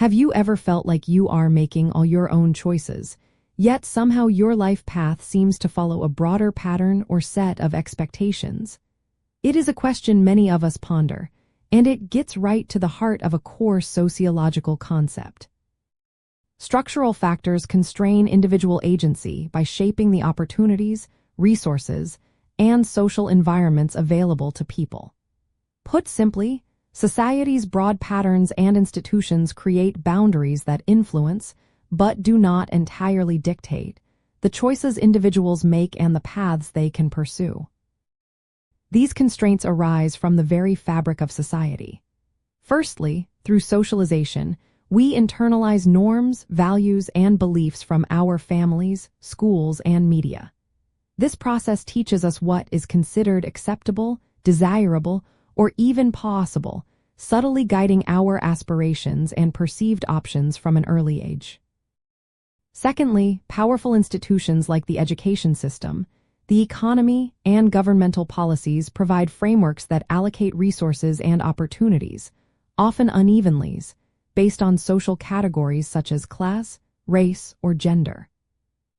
Have you ever felt like you are making all your own choices, yet somehow your life path seems to follow a broader pattern or set of expectations? It is a question many of us ponder, and it gets right to the heart of a core sociological concept. Structural factors constrain individual agency by shaping the opportunities, resources, and social environments available to people. Put simply, society's broad patterns and institutions create boundaries that influence, but do not entirely dictate, the choices individuals make and the paths they can pursue. These constraints arise from the very fabric of society. Firstly, through socialization, we internalize norms, values, and beliefs from our families, schools, and media. This process teaches us what is considered acceptable, desirable, or even possible, subtly guiding our aspirations and perceived options from an early age. Secondly, powerful institutions like the education system, the economy, and governmental policies provide frameworks that allocate resources and opportunities, often unevenly, based on social categories such as class, race, or gender.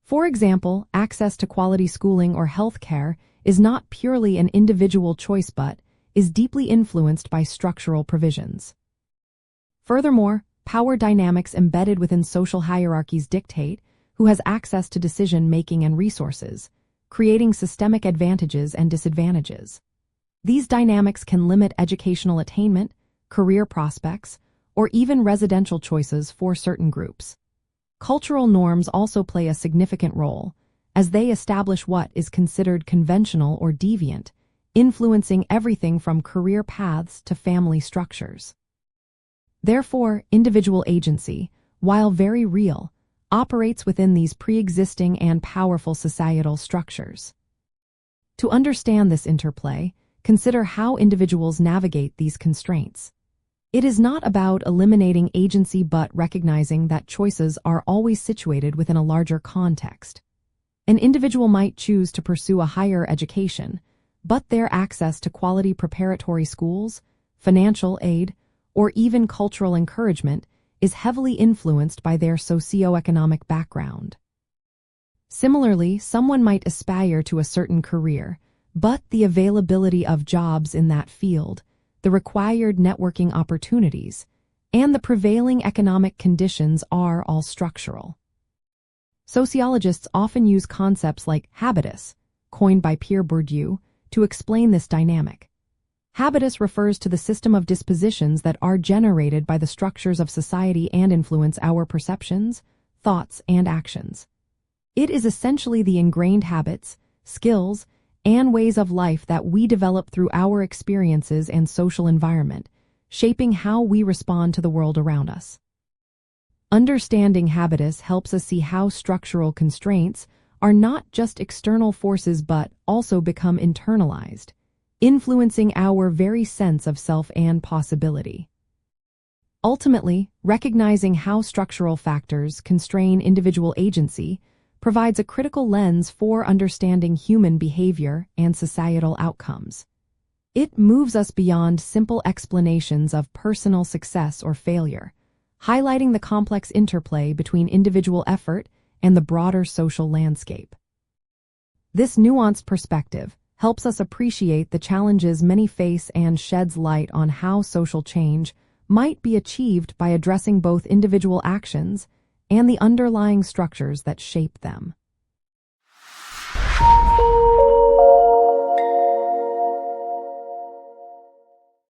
For example, access to quality schooling or health care is not purely an individual choice but is deeply influenced by structural provisions. Furthermore, power dynamics embedded within social hierarchies dictate who has access to decision-making and resources, creating systemic advantages and disadvantages. These dynamics can limit educational attainment, career prospects, or even residential choices for certain groups. Cultural norms also play a significant role, as they establish what is considered conventional or deviant, influencing everything from career paths to family structures. Therefore, individual agency, while very real, operates within these pre-existing and powerful societal structures. To understand this interplay, consider how individuals navigate these constraints. It is not about eliminating agency but recognizing that choices are always situated within a larger context. An individual might choose to pursue a higher education, but their access to quality preparatory schools, financial aid, or even cultural encouragement is heavily influenced by their socioeconomic background. Similarly, someone might aspire to a certain career, but the availability of jobs in that field, the required networking opportunities, and the prevailing economic conditions are all structural. Sociologists often use concepts like habitus, coined by Pierre Bourdieu, to explain this dynamic. Habitus refers to the system of dispositions that are generated by the structures of society and influence our perceptions, thoughts, and actions. It is essentially the ingrained habits, skills, and ways of life that we develop through our experiences and social environment, shaping how we respond to the world around us. Understanding habitus helps us see how structural constraints are not just external forces but also become internalized, influencing our very sense of self and possibility. Ultimately, recognizing how structural factors constrain individual agency provides a critical lens for understanding human behavior and societal outcomes. It moves us beyond simple explanations of personal success or failure, highlighting the complex interplay between individual effort and the broader social landscape. This nuanced perspective helps us appreciate the challenges many face and sheds light on how social change might be achieved by addressing both individual actions and the underlying structures that shape them.